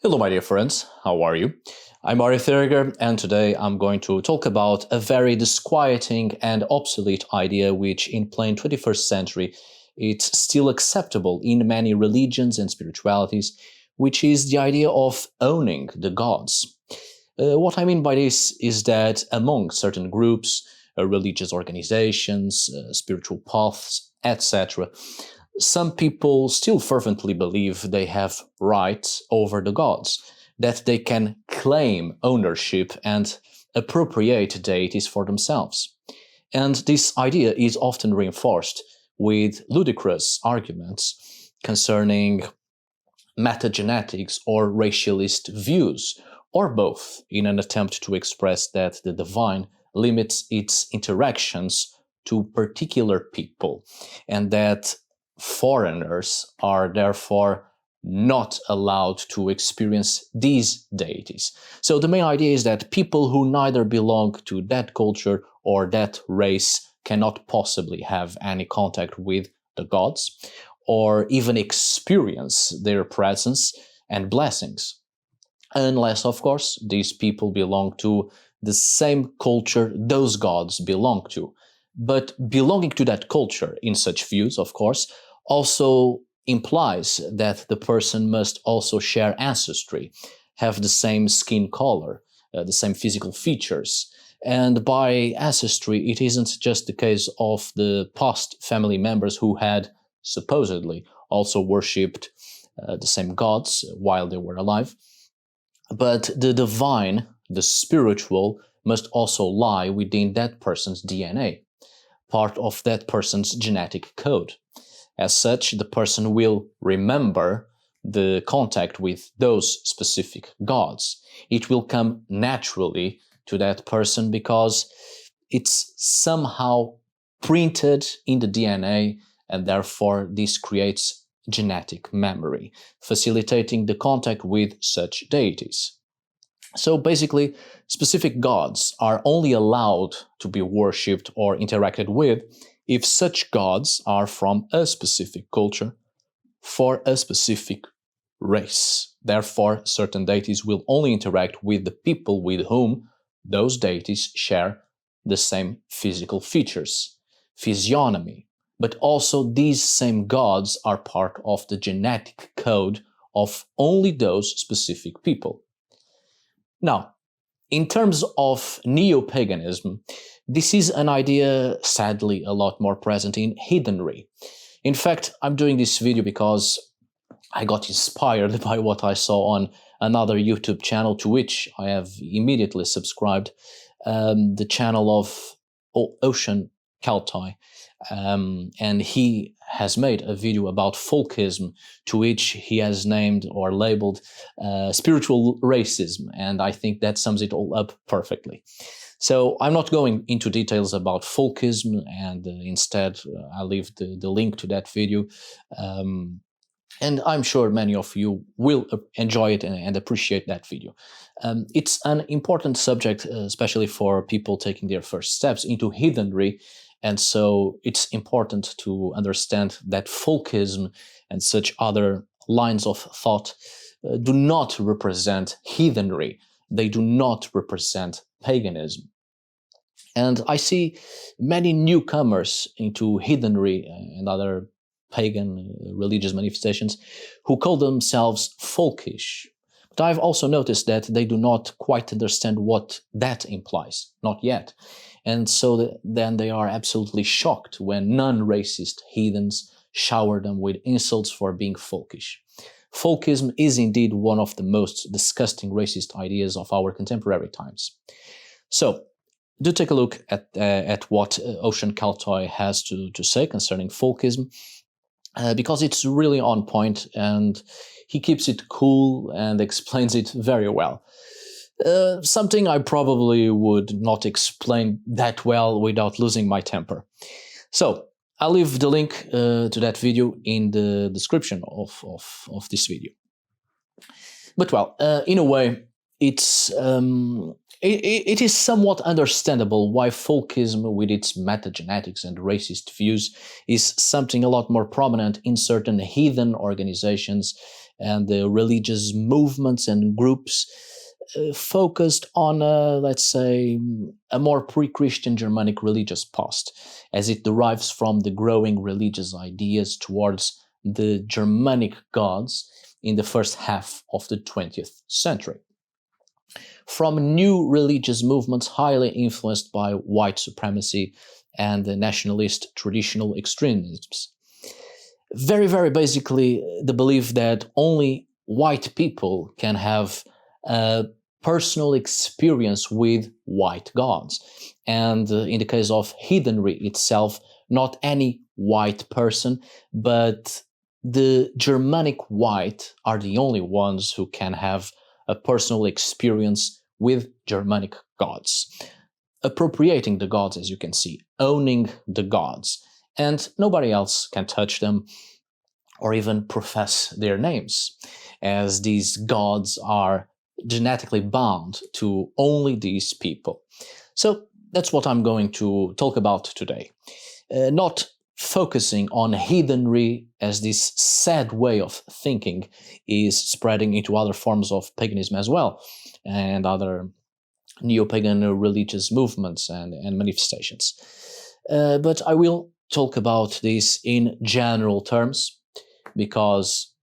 Hello, my dear friends. How are you? I'm Ari Theriger, and today I'm going to talk about a very disquieting and obsolete idea which, in plain 21st century, it's still acceptable in many religions and spiritualities, which is the idea of owning the gods. What I mean by this is that among certain groups, religious organizations, spiritual paths, etc., some people still fervently believe they have rights over the gods, that they can claim ownership and appropriate deities for themselves. And this idea is often reinforced with ludicrous arguments concerning metagenetics or racialist views, or both, in an attempt to express that the divine limits its interactions to particular people, and that foreigners are therefore not allowed to experience these deities. So the main idea is that people who neither belong to that culture or that race cannot possibly have any contact with the gods, or even experience their presence and blessings. Unless, of course, these people belong to the same culture those gods belong to. But belonging to that culture, in such views, of course, also implies that the person must also share ancestry, have the same skin color, the same physical features. And by ancestry, it isn't just the case of the past family members who had supposedly also worshipped the same gods while they were alive, but the divine, the spiritual, must also lie within that person's DNA, part of that person's genetic code. As such, the person will remember the contact with those specific gods. It will come naturally to that person because it's somehow printed in the DNA, and therefore this creates genetic memory, facilitating the contact with such deities. So basically, specific gods are only allowed to be worshipped or interacted with if such gods are from a specific culture for a specific race. Therefore, certain deities will only interact with the people with whom those deities share the same physical features, physiognomy. But also these same gods are part of the genetic code of only those specific people. Now, in terms of neo-paganism, this is an idea sadly a lot more present in heathenry. In fact, I'm doing this video because I got inspired by what I saw on another YouTube channel to which I have immediately subscribed, the channel of Ocean Kaltai. And he has made a video about folkism, to which he has named or labeled spiritual racism, and I think that sums it all up perfectly. So I'm not going into details about folkism, and instead I'll leave the link to that video, and I'm sure many of you will enjoy it and appreciate that video. It's an important subject, especially for people taking their first steps into heathenry. And so it's important to understand that folkism and such other lines of thought do not represent heathenry. They do not represent paganism. And I see many newcomers into heathenry and other pagan religious manifestations who call themselves folkish. But I've also noticed that they do not quite understand what that implies, not yet. And so then they are absolutely shocked when non-racist heathens shower them with insults for being folkish. Folkism is indeed one of the most disgusting racist ideas of our contemporary times. So, do take a look at what Ocean Kaltai has to say concerning folkism, because it's really on point and he keeps it cool and explains it very well. Something I probably would not explain that well without losing my temper. So I'll leave the link to that video in the description of this video. But well, in a way, it is somewhat understandable why folkism, with its metagenetics and racist views, is something a lot more prominent in certain heathen organizations and the religious movements and groups focused on, let's say, a more pre-Christian Germanic religious past, as it derives from the growing religious ideas towards the Germanic gods in the first half of the 20th century. From new religious movements highly influenced by white supremacy and the nationalist traditional extremisms. Very, very basically, the belief that only white people can have a personal experience with white gods. And in the case of heathenry itself, not any white person, but the Germanic white are the only ones who can have a personal experience with Germanic gods. Appropriating the gods, as you can see, owning the gods, and nobody else can touch them or even profess their names, as these gods are genetically bound to only these people. So that's what I'm going to talk about today. Not focusing on heathenry, as this sad way of thinking is spreading into other forms of paganism as well, and other neo-pagan religious movements and manifestations. But I will talk about this in general terms, because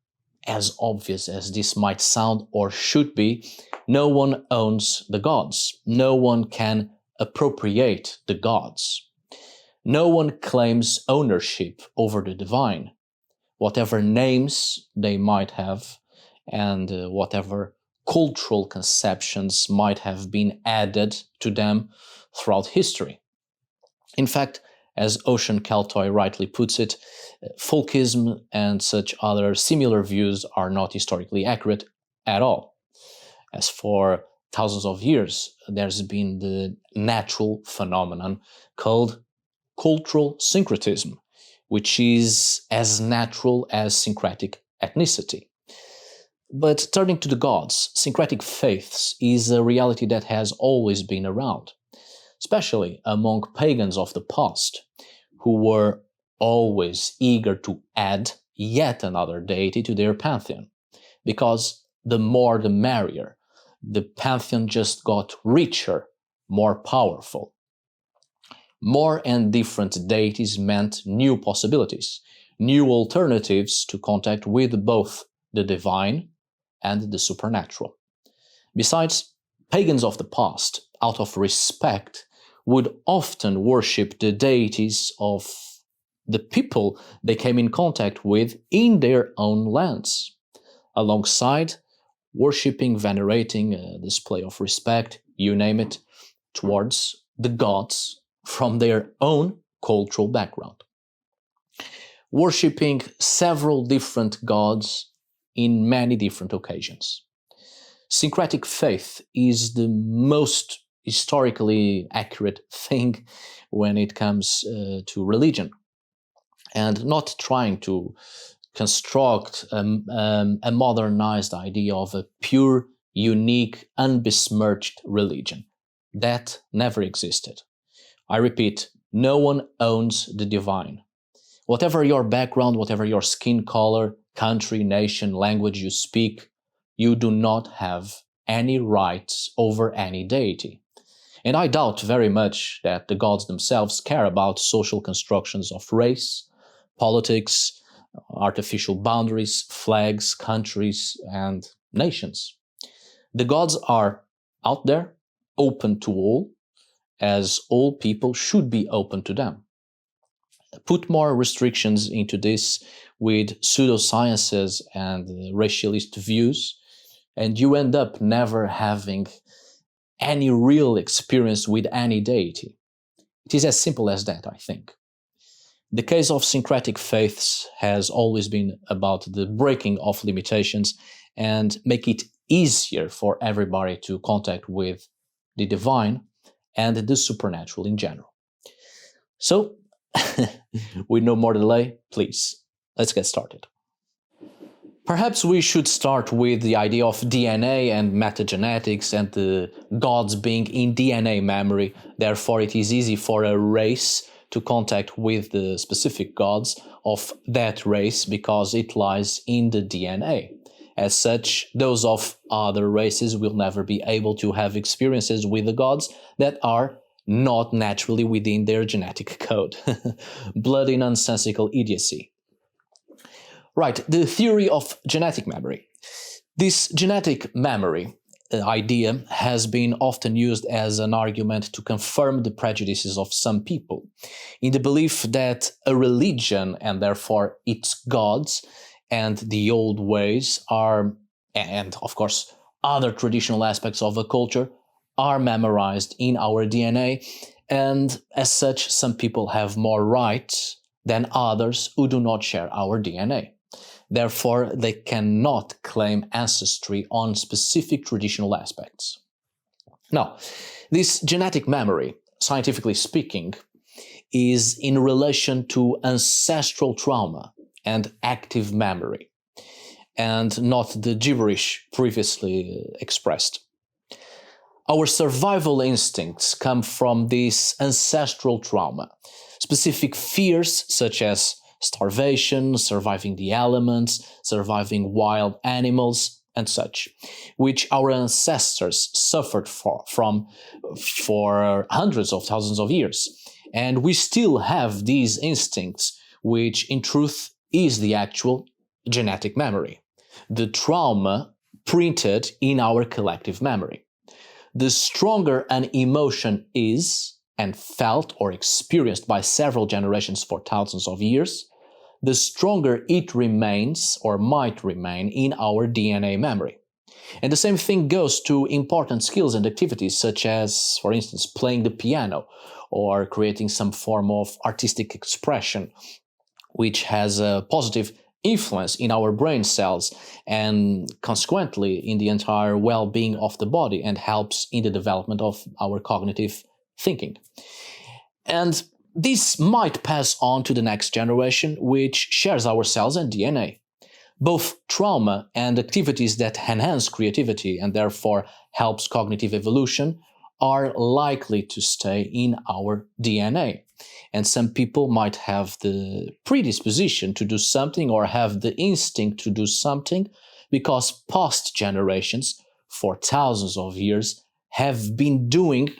as obvious as this might sound or should be, no one owns the gods. No one can appropriate the gods. No one claims ownership over the divine. Whatever names they might have and whatever cultural conceptions might have been added to them throughout history. In fact, as Ocean Keltoy rightly puts it, Folkism and such other similar views are not historically accurate at all. As for thousands of years, there's been the natural phenomenon called cultural syncretism, which is as natural as syncretic ethnicity. But turning to the gods, syncretic faiths is a reality that has always been around, especially among pagans of the past, who were always eager to add yet another deity to their pantheon, because the more the merrier. The pantheon just got richer, more powerful. More and different deities meant new possibilities, new alternatives to contact with both the divine and the supernatural. Besides, pagans of the past, out of respect, would often worship the deities of the people they came in contact with in their own lands, alongside worshipping, venerating, a display of respect, you name it, towards the gods from their own cultural background. Worshipping several different gods in many different occasions. Syncretic faith is the most historically accurate thing when it comes to religion, and not trying to construct a modernized idea of a pure, unique, unbesmirched religion. That never existed. I repeat, no one owns the divine. Whatever your background, whatever your skin color, country, nation, language you speak, you do not have any rights over any deity. And I doubt very much that the gods themselves care about social constructions of race, politics, artificial boundaries, flags, countries, and nations. The gods are out there, open to all, as all people should be open to them. Put more restrictions into this with pseudosciences and racialist views, and you end up never having any real experience with any deity. It is as simple as that, I think. The case of syncretic faiths has always been about the breaking of limitations and make it easier for everybody to contact with the divine and the supernatural in general. So, with no more delay, please, let's get started. Perhaps we should start with the idea of DNA and metagenetics and the gods being in DNA memory. Therefore, it is easy for a race to contact with the specific gods of that race because it lies in the DNA. As such, those of other races will never be able to have experiences with the gods that are not naturally within their genetic code. Bloody nonsensical idiocy. Right, the theory of genetic memory. This genetic memory idea has been often used as an argument to confirm the prejudices of some people, in the belief that a religion, and therefore its gods, and the old ways are, and of course other traditional aspects of a culture, are memorized in our DNA, and as such some people have more rights than others who do not share our DNA. Therefore, they cannot claim ancestry on specific traditional aspects. Now, this genetic memory, scientifically speaking, is in relation to ancestral trauma and active memory, and not the gibberish previously expressed. Our survival instincts come from this ancestral trauma, specific fears such as starvation, surviving the elements, surviving wild animals, and such, which our ancestors suffered from for hundreds of thousands of years. And we still have these instincts, which in truth is the actual genetic memory, the trauma printed in our collective memory. The stronger an emotion is, and felt or experienced by several generations for thousands of years, the stronger it remains or might remain in our DNA memory. And the same thing goes to important skills and activities such as, for instance, playing the piano or creating some form of artistic expression, which has a positive influence in our brain cells and consequently in the entire well-being of the body and helps in the development of our cognitive thinking. And this might pass on to the next generation, which shares our cells and DNA. Both trauma and activities that enhance creativity and therefore helps cognitive evolution are likely to stay in our DNA. And some people might have the predisposition to do something or have the instinct to do something because past generations for thousands of years have been doing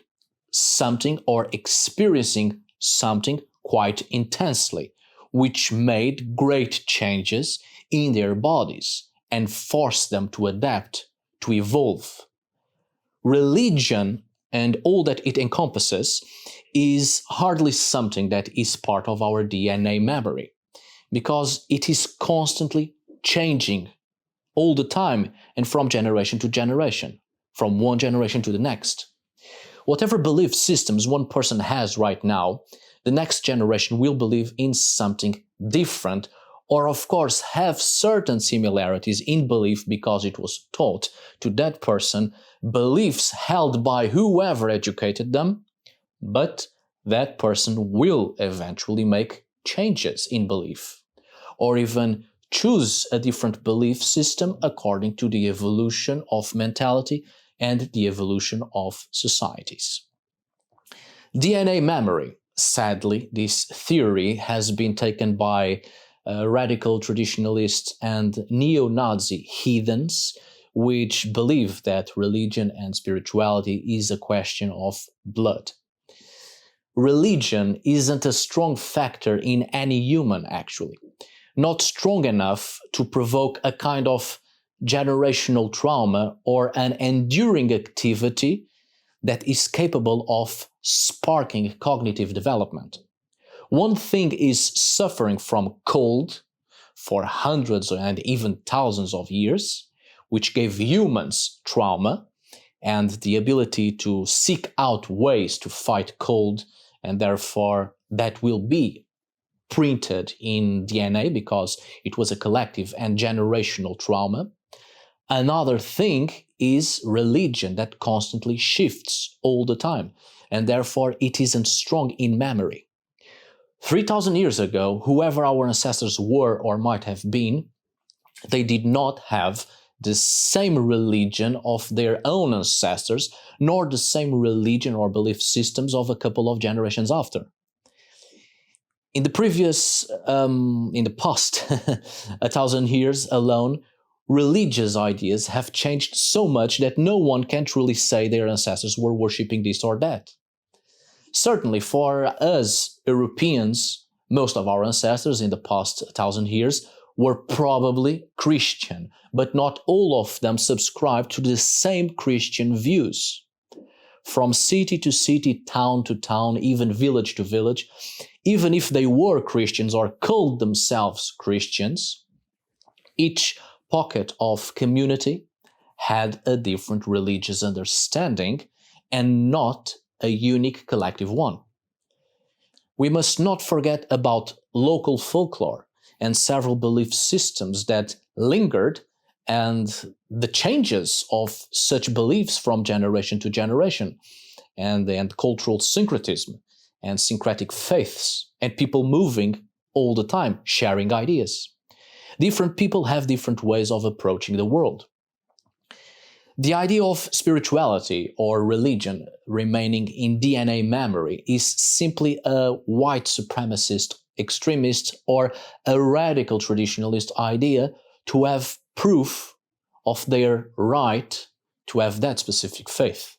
something or experiencing something quite intensely, which made great changes in their bodies and forced them to adapt, to evolve. Religion and all that it encompasses is hardly something that is part of our DNA memory, because it is constantly changing all the time and from generation to generation, from one generation to the next. Whatever belief systems one person has right now, the next generation will believe in something different, or of course have certain similarities in belief because it was taught to that person, beliefs held by whoever educated them, but that person will eventually make changes in belief, or even choose a different belief system according to the evolution of mentality and the evolution of societies. DNA memory. Sadly, this theory has been taken by radical traditionalists and neo-Nazi heathens, which believe that religion and spirituality is a question of blood. Religion isn't a strong factor in any human, actually. Not strong enough to provoke a kind of generational trauma or an enduring activity that is capable of sparking cognitive development. One thing is suffering from cold for hundreds and even thousands of years, which gave humans trauma and the ability to seek out ways to fight cold, and therefore that will be printed in DNA because it was a collective and generational trauma. Another thing is religion that constantly shifts all the time, and therefore it isn't strong in memory. 3,000 years ago, whoever our ancestors were or might have been, they did not have the same religion of their own ancestors, nor the same religion or belief systems of a couple of generations after. In the past 1,000 years alone, religious ideas have changed so much that no one can truly say their ancestors were worshipping this or that. Certainly for us Europeans, most of our ancestors in the past 1,000 years were probably Christian, but not all of them subscribed to the same Christian views. From city to city, town to town, even village to village, even if they were Christians or called themselves Christians, each pocket of community had a different religious understanding and not a unique collective one. We must not forget about local folklore and several belief systems that lingered, and the changes of such beliefs from generation to generation, and cultural syncretism and syncretic faiths, and people moving all the time, sharing ideas. Different people have different ways of approaching the world. The idea of spirituality or religion remaining in DNA memory is simply a white supremacist, extremist, or a radical traditionalist idea to have proof of their right to have that specific faith.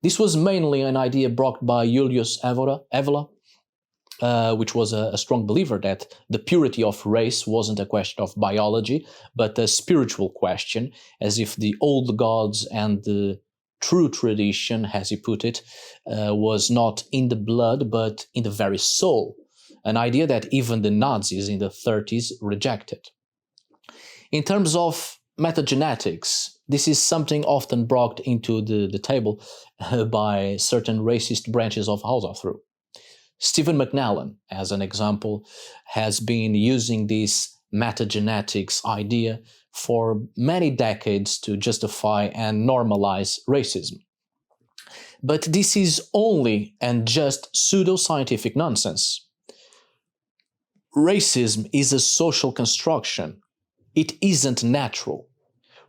This was mainly an idea brought by Julius Evola, which was a strong believer that the purity of race wasn't a question of biology, but a spiritual question, as if the old gods and the true tradition, as he put it, was not in the blood, but in the very soul, an idea that even the Nazis in the 30s rejected. In terms of metagenetics, this is something often brought into the table by certain racist branches of Hausafru. Stephen McNallen, as an example, has been using this metagenetics idea for many decades to justify and normalize racism. But this is only and just pseudo-scientific nonsense. Racism is a social construction. It isn't natural.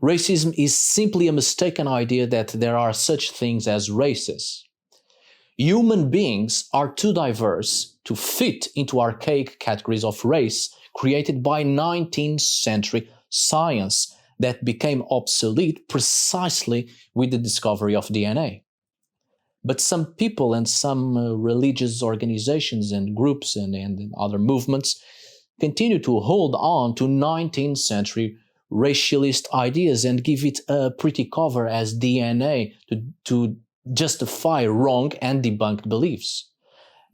Racism is simply a mistaken idea that there are such things as races. Human beings are too diverse to fit into archaic categories of race created by 19th century science that became obsolete precisely with the discovery of DNA. But some people and some religious organizations and groups and other movements continue to hold on to 19th century racialist ideas and give it a pretty cover as DNA to justify wrong and debunked beliefs.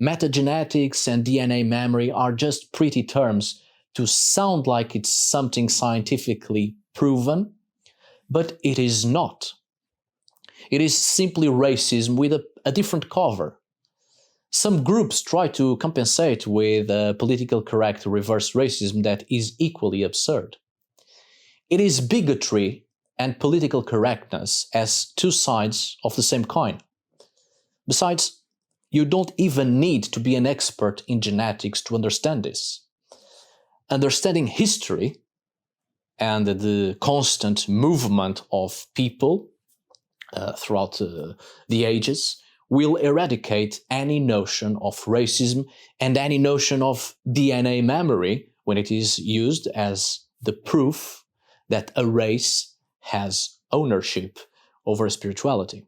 Metagenetics and DNA memory are just pretty terms to sound like it's something scientifically proven, but it is not. It is simply racism with a different cover. Some groups try to compensate with a political correct reverse racism that is equally absurd. It is bigotry and political correctness as two sides of the same coin. Besides, you don't even need to be an expert in genetics to understand this. Understanding history and the constant movement of people throughout the ages will eradicate any notion of racism and any notion of DNA memory when it is used as the proof that a race has ownership over spirituality.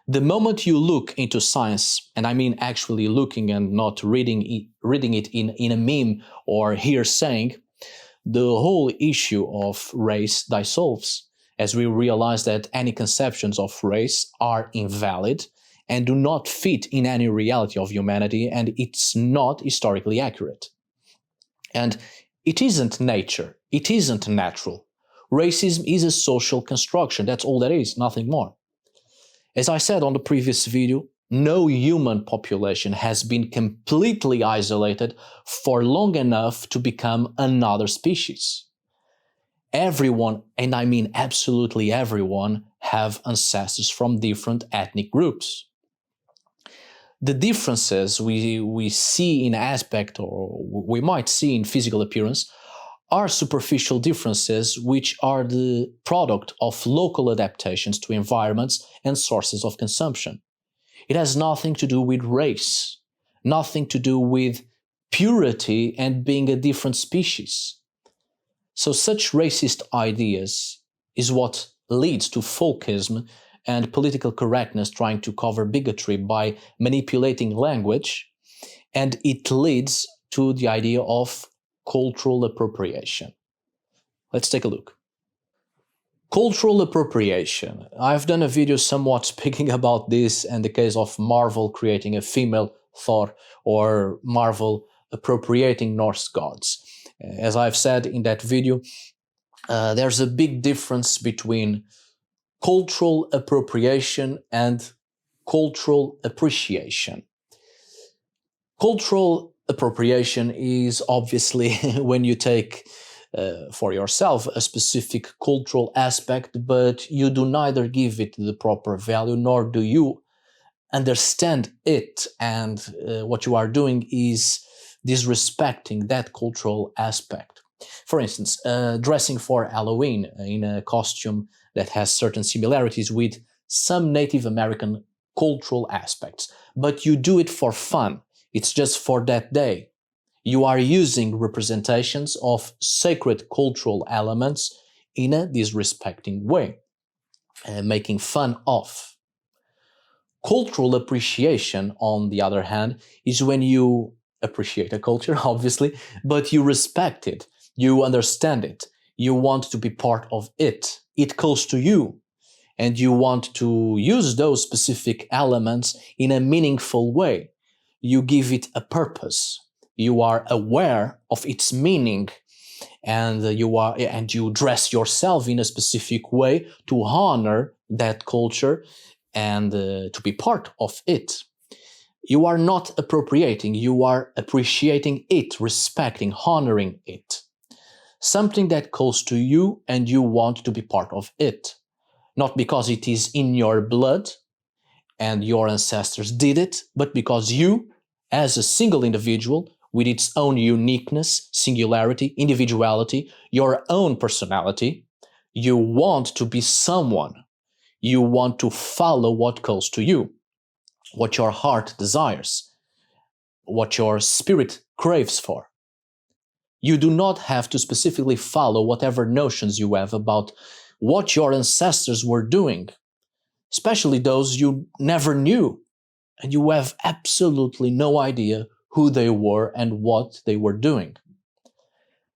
The moment you look into science, and I mean actually looking and not reading it in a meme or hearsaying, the whole issue of race dissolves, as we realize that any conceptions of race are invalid and do not fit in any reality of humanity, and it's not historically accurate. And it isn't nature, it isn't natural. Racism is a social construction, that's all there is, nothing more. As I said on the previous video, no human population has been completely isolated for long enough to become another species. Everyone, and I mean absolutely everyone, have ancestors from different ethnic groups. The differences we see in aspect, or we might see in physical appearance, are superficial differences which are the product of local adaptations to environments and sources of consumption. It has nothing to do with race, nothing to do with purity and being a different species. So such racist ideas is what leads to folkism and political correctness trying to cover bigotry by manipulating language, and it leads to the idea of cultural appropriation. Let's take a look. Cultural appropriation. I've done a video somewhat speaking about this and the case of Marvel creating a female Thor or Marvel appropriating Norse gods. As I've said in that video, there's a big difference between cultural appropriation and cultural appreciation. Cultural appropriation is obviously when you take for yourself a specific cultural aspect, but you do neither give it the proper value nor do you understand it, and what you are doing is disrespecting that cultural aspect. For instance, dressing for Halloween in a costume that has certain similarities with some Native American cultural aspects, but you do it for fun. It's just for that day. You are using representations of sacred cultural elements in a disrespecting way, making fun of. Cultural appreciation, on the other hand, is when you appreciate a culture, obviously, but you respect it, you understand it, you want to be part of it, it calls to you, and you want to use those specific elements in a meaningful way. You give it a purpose. You are aware of its meaning, and you dress yourself in a specific way to honor that culture and to be part of it. You are not appropriating, you are appreciating it, respecting, honoring it. Something that calls to you and you want to be part of it. Not because it is in your blood and your ancestors did it, but because you, as a single individual, with its own uniqueness, singularity, individuality, your own personality, you want to be someone. You want to follow what calls to you, what your heart desires, what your spirit craves for. You do not have to specifically follow whatever notions you have about what your ancestors were doing, especially those you never knew, and you have absolutely no idea who they were and what they were doing.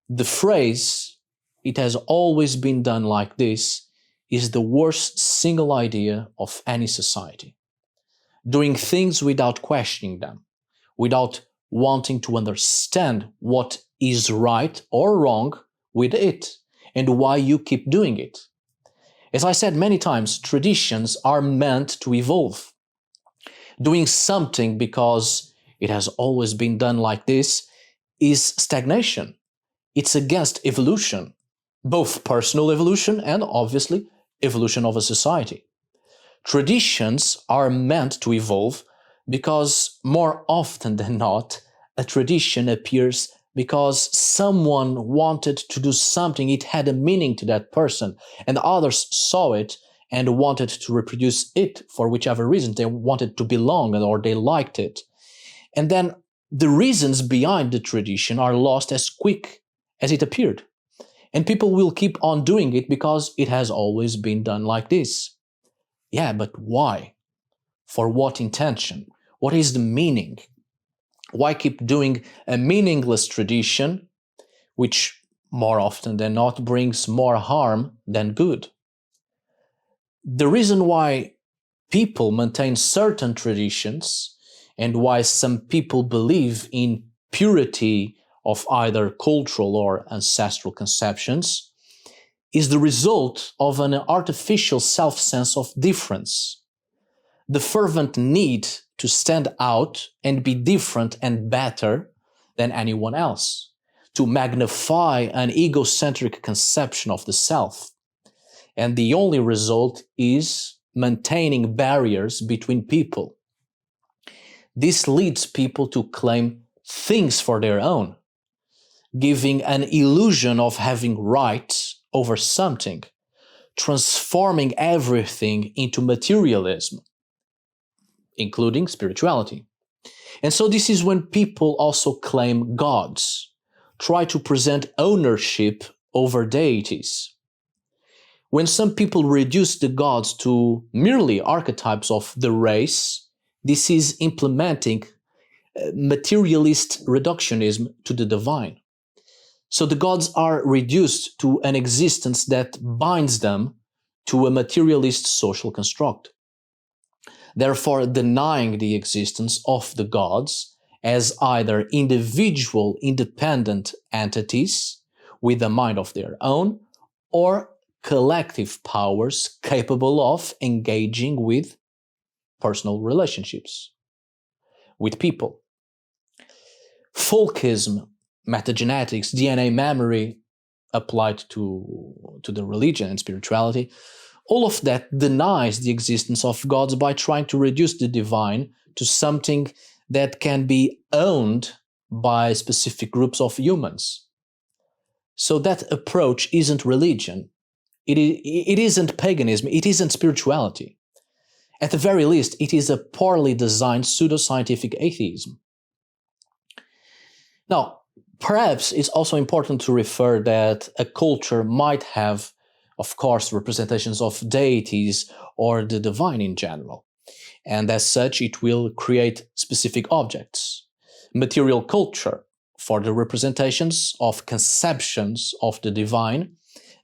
The phrase, "it has always been done like this," is the worst single idea of any society. Doing things without questioning them, without wanting to understand what is right or wrong with it, and why you keep doing it. As I said many times, traditions are meant to evolve. Doing something because it has always been done like this is stagnation. It's against evolution, both personal evolution and obviously evolution of a society. Traditions are meant to evolve because more often than not, a tradition appears because someone wanted to do something, it had a meaning to that person, and others saw it and wanted to reproduce it for whichever reason. They wanted to belong or they liked it. And then the reasons behind the tradition are lost as quick as it appeared. And people will keep on doing it because it has always been done like this. Yeah, but why? For what intention? What is the meaning? Why keep doing a meaningless tradition, which more often than not brings more harm than good? The reason why people maintain certain traditions and why some people believe in purity of either cultural or ancestral conceptions is the result of an artificial self-sense of difference. The fervent need to stand out and be different and better than anyone else, to magnify an egocentric conception of the self. And the only result is maintaining barriers between people. This leads people to claim things for their own, giving an illusion of having rights over something, transforming everything into materialism, including spirituality. And so this is when people also claim gods, try to present ownership over deities. When some people reduce the gods to merely archetypes of the race, this is implementing materialist reductionism to the divine. So the gods are reduced to an existence that binds them to a materialist social construct, therefore denying the existence of the gods as either individual independent entities with a mind of their own or collective powers capable of engaging with personal relationships with people. Folkism, metagenetics, DNA memory applied to the religion and spirituality, all of that denies the existence of gods by trying to reduce the divine to something that can be owned by specific groups of humans. So that approach isn't religion. It isn't paganism. It isn't spirituality. At the very least, it is a poorly designed pseudo-scientific atheism. Now, perhaps it's also important to refer that a culture might have, of course, representations of deities or the divine in general. And as such, it will create specific objects. Material culture for the representations of conceptions of the divine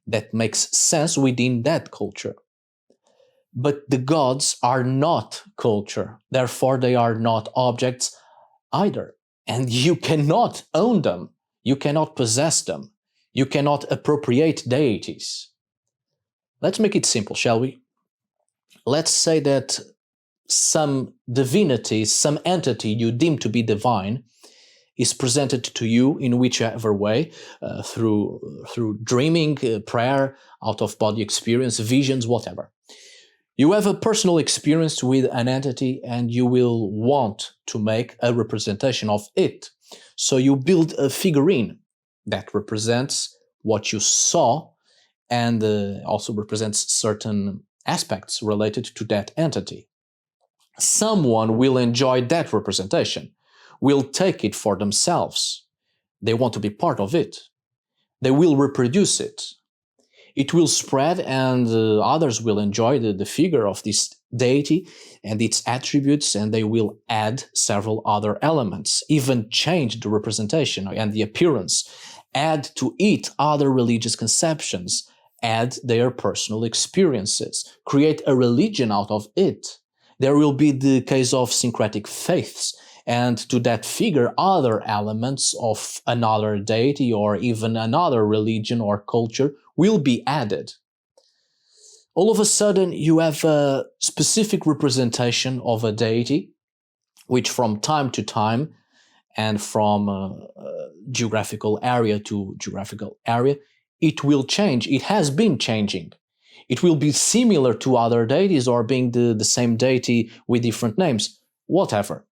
that makes sense within that culture. But the gods are not culture, therefore they are not objects either. And you cannot own them, you cannot possess them, you cannot appropriate deities. Let's make it simple, shall we? Let's say that some divinity, some entity you deem to be divine, is presented to you in whichever way, through dreaming, prayer, out-of-body experience, visions, whatever. You have a personal experience with an entity and you will want to make a representation of it. So you build a figurine that represents what you saw and also represents certain aspects related to that entity. Someone will enjoy that representation, will take it for themselves. They want to be part of it. They will reproduce it. It will spread and others will enjoy the figure of this deity and its attributes, and they will add several other elements, even change the representation and the appearance, add to it other religious conceptions, add their personal experiences, create a religion out of it. There will be the case of syncretic faiths, and to that figure other elements of another deity or even another religion or culture will be added. All of a sudden you have a specific representation of a deity, which from time to time and from geographical area to geographical area, it will change. It has been changing. It will be similar to other deities or being the same deity with different names, whatever.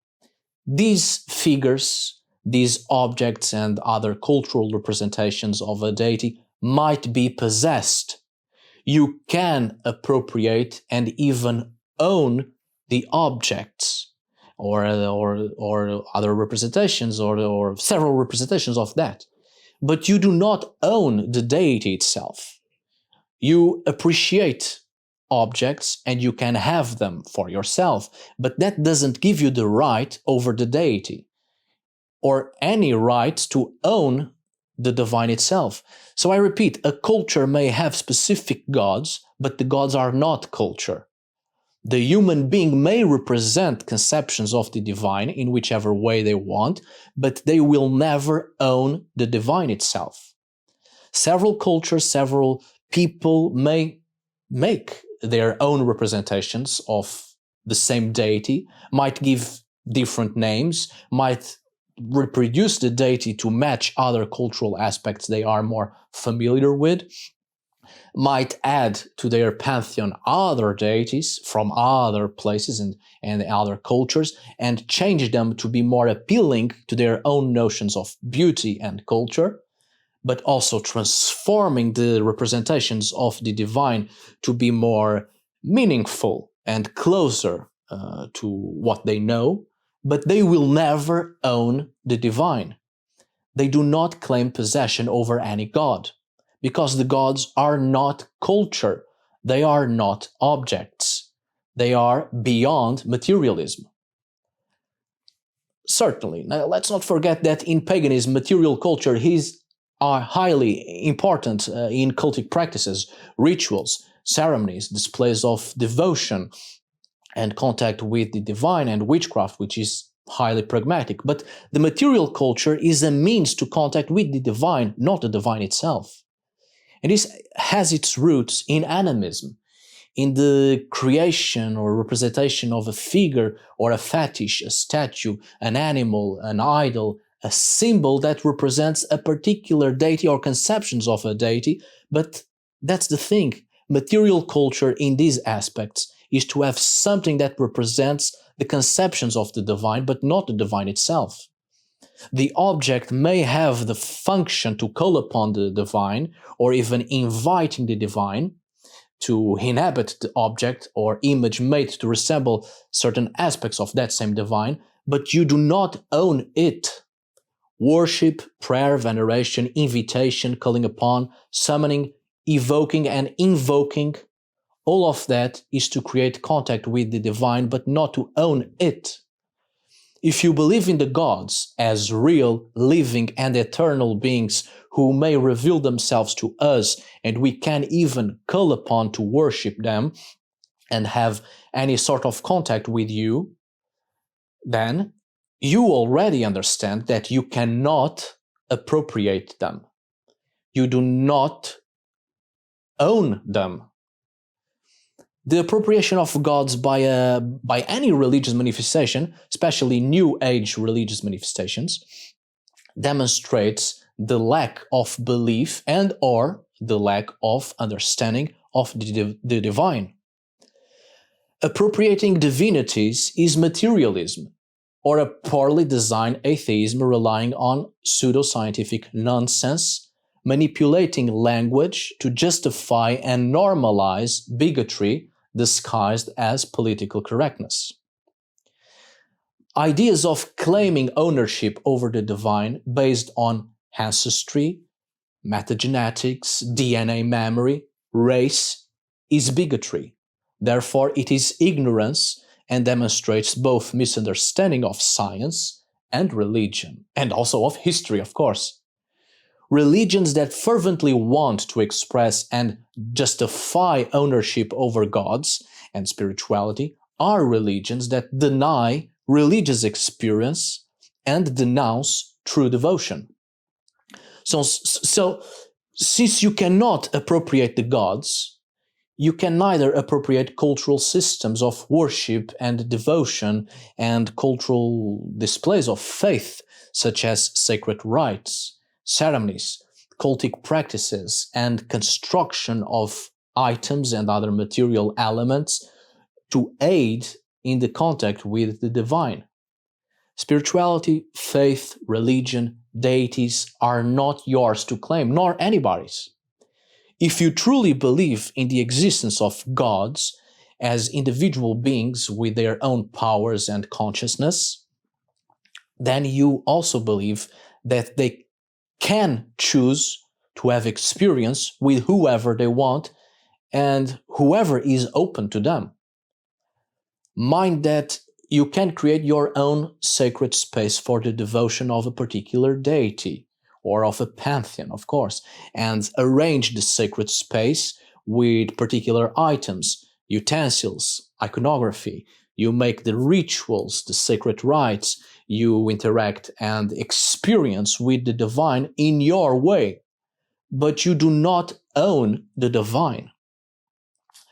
These figures, these objects and other cultural representations of a deity might be possessed. You can appropriate and even own the objects or other representations or several representations of that. But you do not own the deity itself. You appreciate objects and you can have them for yourself, but that doesn't give you the right over the deity or any right to own the divine itself. So I repeat, a culture may have specific gods, but the gods are not culture. The human being may represent conceptions of the divine in whichever way they want, but they will never own the divine itself. Several cultures, several people may make their own representations of the same deity, might give different names, might reproduce the deity to match other cultural aspects they are more familiar with, might add to their pantheon other deities from other places and other cultures and change them to be more appealing to their own notions of beauty and culture, but also transforming the representations of the divine to be more meaningful and closer to what they know, but they will never own the divine. They do not claim possession over any god, because the gods are not culture. They are not objects. They are beyond materialism. Certainly. Now, let's not forget that in paganism, material culture are highly important in cultic practices, rituals, ceremonies, displays of devotion, and contact with the divine, and witchcraft, which is highly pragmatic. But the material culture is a means to contact with the divine, not the divine itself. And this has its roots in animism, in the creation or representation of a figure or a fetish, a statue, an animal, an idol, a symbol that represents a particular deity or conceptions of a deity. But that's the thing. Material culture in these aspects is to have something that represents the conceptions of the divine, but not the divine itself. The object may have the function to call upon the divine, or even inviting the divine to inhabit the object or image made to resemble certain aspects of that same divine, but you do not own it. Worship, prayer, veneration, invitation, calling upon, summoning, evoking, and invoking, all of that is to create contact with the divine, but not to own it. If you believe in the gods as real, living, and eternal beings who may reveal themselves to us, and we can even call upon to worship them and have any sort of contact with you, then you already understand that you cannot appropriate them. You do not own them. The appropriation of gods by any religious manifestation, especially New Age religious manifestations, demonstrates the lack of belief and or the lack of understanding of the divine. Appropriating divinities is materialism, or a poorly designed atheism relying on pseudo-scientific nonsense, manipulating language to justify and normalize bigotry disguised as political correctness. Ideas of claiming ownership over the divine based on ancestry, metagenetics, DNA memory, race is bigotry. Therefore, it is ignorance and demonstrates both misunderstanding of science and religion, and also of history, of course. Religions that fervently want to express and justify ownership over gods and spirituality are religions that deny religious experience and denounce true devotion. So since you cannot appropriate the gods, you can neither appropriate cultural systems of worship and devotion and cultural displays of faith, such as sacred rites, ceremonies, cultic practices, and construction of items and other material elements to aid in the contact with the divine. Spirituality, faith, religion, deities are not yours to claim, nor anybody's. If you truly believe in the existence of gods as individual beings with their own powers and consciousness, then you also believe that they can choose to have experience with whoever they want and whoever is open to them. Mind that you can create your own sacred space for the devotion of a particular deity, or of a pantheon, of course, and arrange the sacred space with particular items, utensils, iconography. You make the rituals, the sacred rites, you interact and experience with the divine in your way, but you do not own the divine.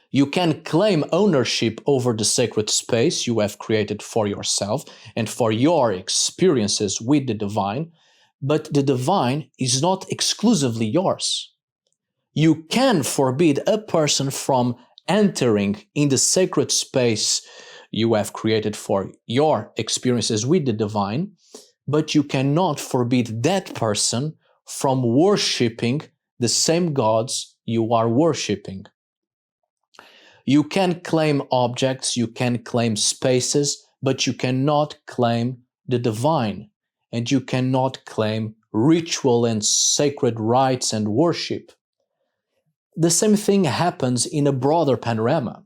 You can claim ownership over the sacred space you have created for yourself and for your experiences with the divine, but the divine is not exclusively yours. You can forbid a person from entering in the sacred space you have created for your experiences with the divine, but you cannot forbid that person from worshipping the same gods you are worshipping. You can claim objects, you can claim spaces, but you cannot claim the divine, and you cannot claim ritual and sacred rites and worship. the same thing happens in a broader panorama.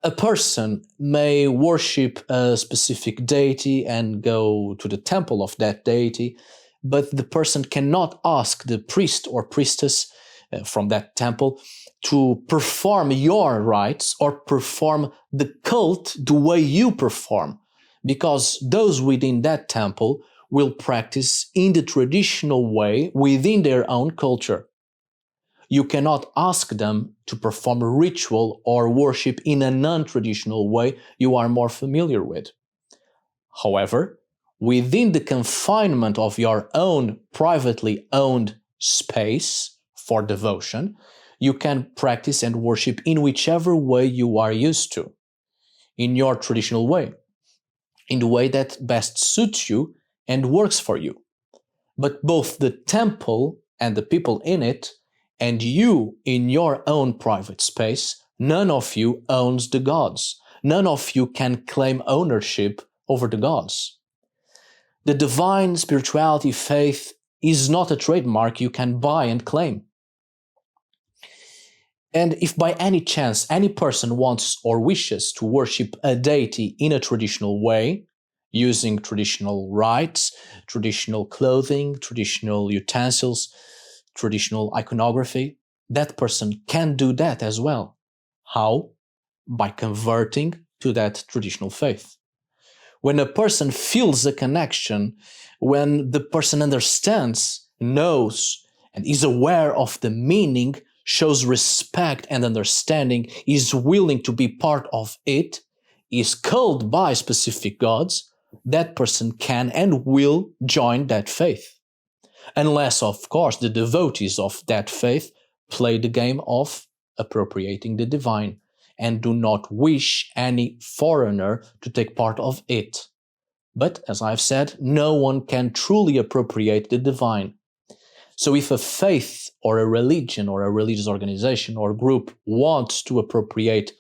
A person may worship a specific deity and go to the temple of that deity, but the person cannot ask the priest or priestess from that temple to perform your rites or perform the cult the way you perform, because those within that temple will practice in the traditional way within their own culture. You cannot ask them to perform a ritual or worship in a non-traditional way you are more familiar with. However, within the confinement of your own privately owned space for devotion, you can practice and worship in whichever way you are used to, in your traditional way, in the way that best suits you and works for you. But both the temple and the people in it, and you in your own private space, none of you owns the gods. None of you can claim ownership over the gods. The divine spirituality faith is not a trademark you can buy and claim. And if by any chance any person wants or wishes to worship a deity in a traditional way, using traditional rites, traditional clothing, traditional utensils, traditional iconography, that person can do that as well. How? By converting to that traditional faith. When a person feels a connection, when the person understands, knows, and is aware of the meaning, shows respect and understanding, is willing to be part of it, is called by specific gods, that person can and will join that faith. Unless, of course, the devotees of that faith play the game of appropriating the divine and do not wish any foreigner to take part of it. But, as I've said, no one can truly appropriate the divine. So if a faith or a religion or a religious organization or group wants to appropriate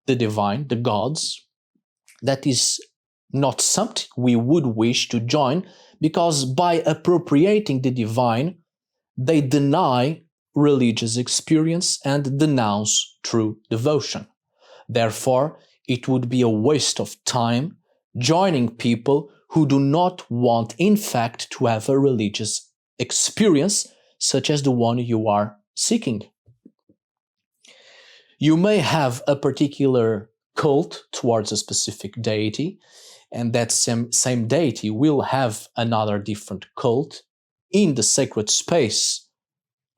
the divine, the gods, that is not something we would wish to join, because by appropriating the divine, they deny religious experience and denounce true devotion. Therefore, it would be a waste of time joining people who do not want, in fact, to have a religious experience such as the one you are seeking. You may have a particular cult towards a specific deity, and that same deity will have another different cult in the sacred space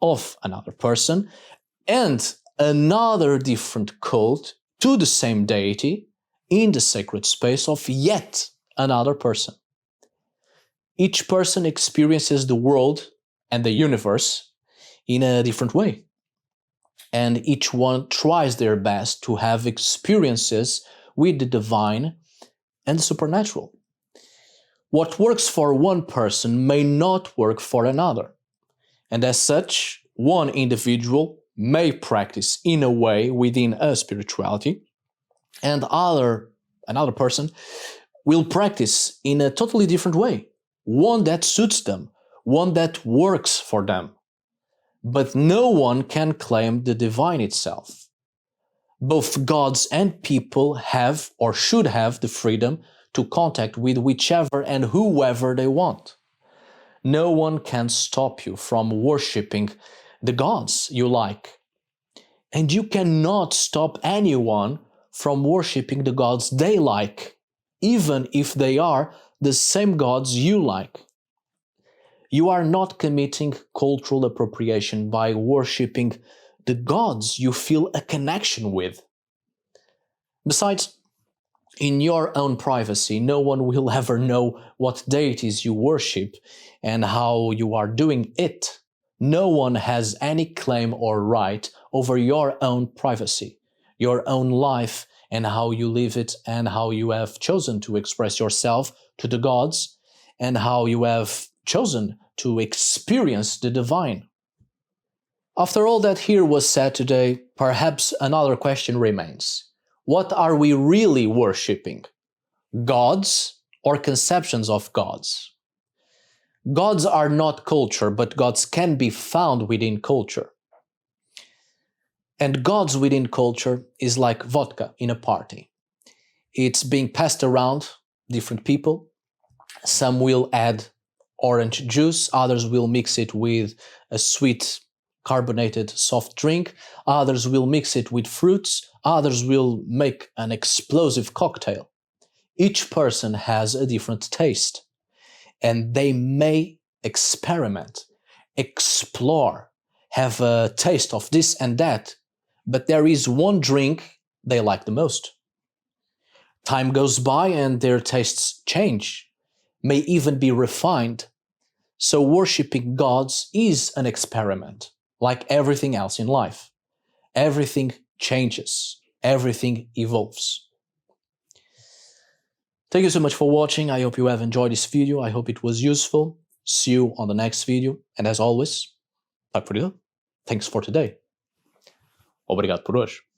of another person, and another different cult to the same deity in the sacred space of yet another person. Each person experiences the world and the universe in a different way, and each one tries their best to have experiences with the divine and the supernatural. What works for one person may not work for another, and as such, one individual may practice in a way within a spirituality, and another person will practice in a totally different way, one that suits them, one that works for them. But no one can claim the divine itself. Both gods and people have or should have the freedom to contact with whichever and whoever they want. No one can stop you from worshipping the gods you like. And you cannot stop anyone from worshipping the gods they like, even if they are the same gods you like. You are not committing cultural appropriation by worshipping the gods you feel a connection with. Besides, in your own privacy, no one will ever know what deities you worship and how you are doing it. No one has any claim or right over your own privacy, your own life, and how you live it, and how you have chosen to express yourself to the gods, and how you have chosen to experience the divine. After all that here was said today, perhaps another question remains. What are we really worshipping? Gods or conceptions of gods? Gods are not culture, but gods can be found within culture. And gods within culture is like vodka in a party. It's being passed around different people. Some will add orange juice, others will mix it with a sweet carbonated soft drink, others will mix it with fruits, others will make an explosive cocktail. Each person has a different taste, and they may experiment, explore, have a taste of this and that, but there is one drink they like the most. Time goes by and their tastes change, may even be refined. So worshipping gods is an experiment, like everything else in life. Everything changes, everything evolves. Thank you so much for watching. I hope you have enjoyed this video. I hope it was useful. See you on the next video. And as always, tack för det. Thanks for today. Obrigado por hoje.